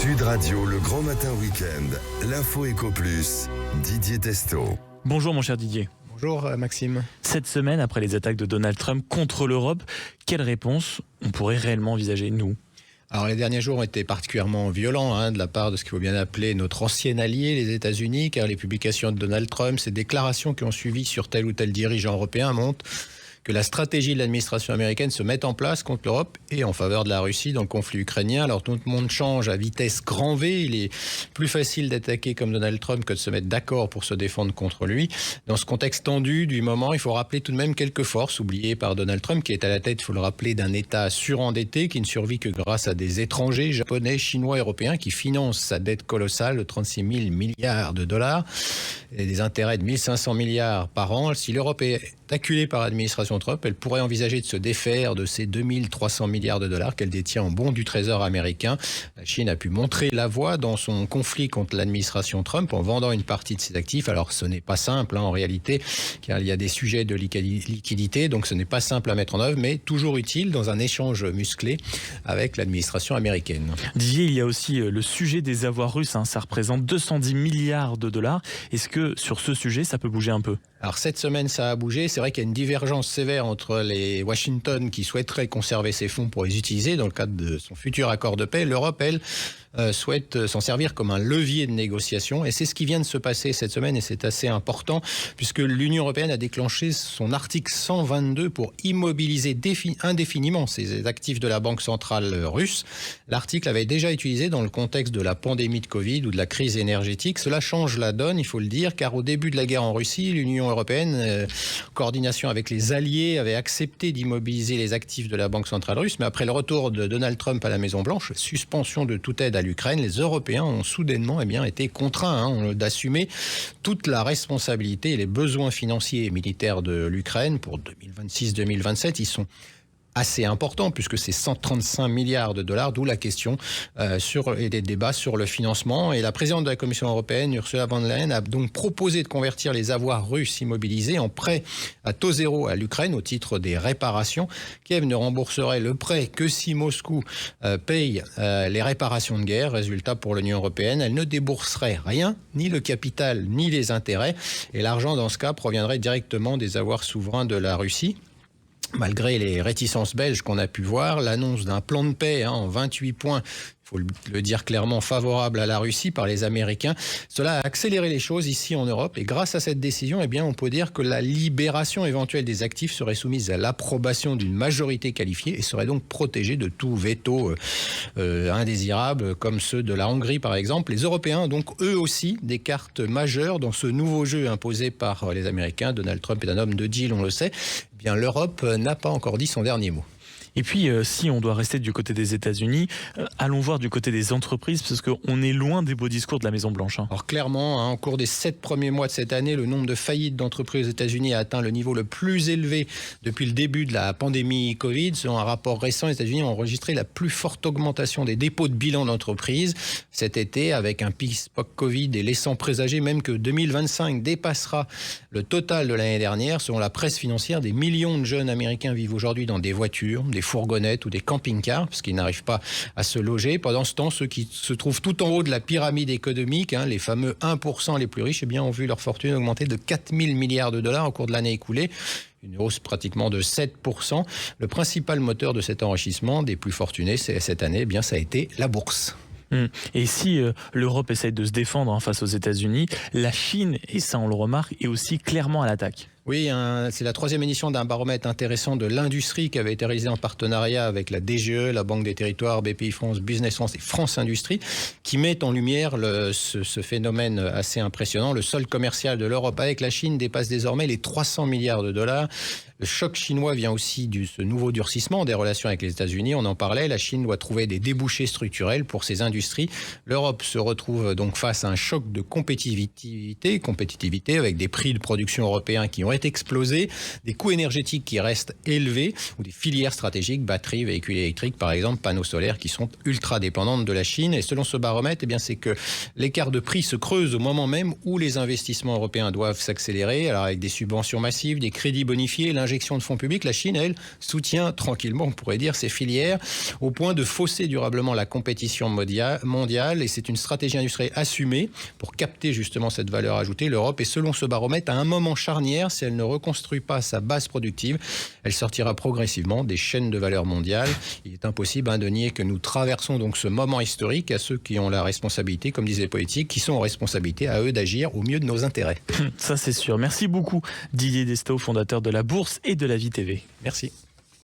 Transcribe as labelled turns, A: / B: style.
A: Sud Radio, le grand matin week-end, l'info Éco Plus, Didier Testo.
B: Bonjour mon cher Didier.
C: Bonjour Maxime.
B: Cette semaine, après les attaques de Donald Trump contre l'Europe, quelle réponse on pourrait réellement envisager, nous ?
C: Alors les derniers jours ont été particulièrement violents de la part de ce qu'il faut bien appeler notre ancien allié, les États-Unis, car les publications de Donald Trump, ces déclarations qui ont suivi sur tel ou tel dirigeant européen montrent que la stratégie de l'administration américaine se met en place contre l'Europe et en faveur de la Russie dans le conflit ukrainien. Alors tout le monde change à vitesse grand V. Il est plus facile d'attaquer comme Donald Trump que de se mettre d'accord pour se défendre contre lui. Dans ce contexte tendu du moment, il faut rappeler tout de même quelques forces oubliées par Donald Trump, qui est à la tête, il faut le rappeler, d'un État surendetté qui ne survit que grâce à des étrangers, japonais, chinois, européens, qui financent sa dette colossale de 36 000 milliards de dollars et des intérêts de 1 500 milliards par an. Si l'Europe est acculée par l'administration Trump, elle pourrait envisager de se défaire de ces 2 300 milliards de dollars qu'elle détient en bons du Trésor américain. La Chine a pu montrer la voie dans son conflit contre l'administration Trump en vendant une partie de ses actifs. Alors ce n'est pas simple en réalité, car il y a des sujets de liquidité, donc ce n'est pas simple à mettre en œuvre, mais toujours utile dans un échange musclé avec l'administration américaine.
B: Didier, il y a aussi le sujet des avoirs russes, ça représente 210 milliards de dollars. Est-ce que sur ce sujet, ça peut bouger un peu ?
C: Alors cette semaine, ça a bougé. C'est vrai qu'il y a une divergence sévère entre les Washington qui souhaiteraient conserver ces fonds pour les utiliser dans le cadre de son futur accord de paix. L'Europe, elle, souhaite s'en servir comme un levier de négociation. Et c'est ce qui vient de se passer cette semaine et c'est assez important puisque l'Union européenne a déclenché son article 122 pour immobiliser indéfiniment ces actifs de la Banque centrale russe. L'article avait déjà été utilisé dans le contexte de la pandémie de Covid ou de la crise énergétique. Cela change la donne, il faut le dire, car au début de la guerre en Russie, l'Union européenne, coordination avec les alliés, avait accepté d'immobiliser les actifs de la Banque centrale russe. Mais après le retour de Donald Trump à la Maison-Blanche, suspension de toute aide à l'Ukraine, les Européens ont soudainement été contraints d'assumer toute la responsabilité et les besoins financiers et militaires de l'Ukraine pour 2026-2027. Ils sont assez important puisque c'est 135 milliards de dollars, d'où la question et des débats sur le financement. Et la présidente de la Commission européenne, Ursula von der Leyen, a donc proposé de convertir les avoirs russes immobilisés en prêts à taux zéro à l'Ukraine au titre des réparations. Kiev ne rembourserait le prêt que si Moscou paye les réparations de guerre. Résultat pour l'Union européenne, elle ne débourserait rien, ni le capital, ni les intérêts. Et l'argent, dans ce cas, proviendrait directement des avoirs souverains de la Russie. Malgré les réticences belges qu'on a pu voir, l'annonce d'un plan de paix en 28 points, il faut le dire clairement, favorable à la Russie par les Américains, cela a accéléré les choses ici en Europe. Et grâce à cette décision, on peut dire que la libération éventuelle des actifs serait soumise à l'approbation d'une majorité qualifiée et serait donc protégée de tout veto indésirable, comme ceux de la Hongrie par exemple. Les Européens ont donc eux aussi des cartes majeures dans ce nouveau jeu imposé par les Américains. Donald Trump est un homme de deal, on le sait. L'Europe n'a pas encore dit son dernier mot.
B: Et puis, si on doit rester du côté des États-Unis, allons voir du côté des entreprises, parce qu'on est loin des beaux discours de la Maison-Blanche.
C: Alors clairement, au cours des 7 premiers mois de cette année, le nombre de faillites d'entreprises aux États-Unis a atteint le niveau le plus élevé depuis le début de la pandémie Covid. Selon un rapport récent, les États-Unis ont enregistré la plus forte augmentation des dépôts de bilan d'entreprises cet été, avec un pic Covid et laissant présager même que 2025 dépassera le total de l'année dernière. Selon la presse financière, des millions de jeunes Américains vivent aujourd'hui dans des voitures, des fourgonnettes ou des camping-cars, parce qu'ils n'arrivent pas à se loger. Pendant ce temps, ceux qui se trouvent tout en haut de la pyramide économique, les fameux 1% les plus riches, ont vu leur fortune augmenter de 4 000 milliards de dollars au cours de l'année écoulée. Une hausse pratiquement de 7%. Le principal moteur de cet enrichissement des plus fortunés cette année, ça a été la bourse.
B: Et si l'Europe essaye de se défendre face aux États-Unis, la Chine, et ça on le remarque, est aussi clairement à l'attaque.
C: Oui, c'est la 3e édition d'un baromètre intéressant de l'industrie qui avait été réalisé en partenariat avec la DGE, la Banque des Territoires, BPI-France, Business France et France Industrie, qui met en lumière ce phénomène assez impressionnant. Le solde commercial de l'Europe avec la Chine dépasse désormais les 300 milliards de dollars. Le choc chinois vient aussi de ce nouveau durcissement des relations avec les États-Unis. On en parlait, la Chine doit trouver des débouchés structurels pour ses industries. L'Europe se retrouve donc face à un choc de compétitivité avec des prix de production européens qui ont explosé, des coûts énergétiques qui restent élevés ou des filières stratégiques, batteries, véhicules électriques par exemple, panneaux solaires qui sont ultra dépendantes de la Chine. Et selon ce baromètre, c'est que l'écart de prix se creuse au moment même où les investissements européens doivent s'accélérer, alors avec des subventions massives, des crédits bonifiés, l'ingénierie injections de fonds publics, la Chine, elle, soutient tranquillement, on pourrait dire, ces filières au point de fausser durablement la compétition mondiale. Et c'est une stratégie industrielle assumée pour capter justement cette valeur ajoutée. L'Europe est, selon ce baromètre, à un moment charnière. Si elle ne reconstruit pas sa base productive, elle sortira progressivement des chaînes de valeur mondiales. Il est impossible de nier que nous traversons donc ce moment historique. À ceux qui ont la responsabilité, comme disaient les politiques, qui sont en responsabilité, à eux d'agir au mieux de nos intérêts.
B: Ça c'est sûr. Merci beaucoup Didier Destaut, fondateur de la Bourse et de La Vie TV.
C: Merci.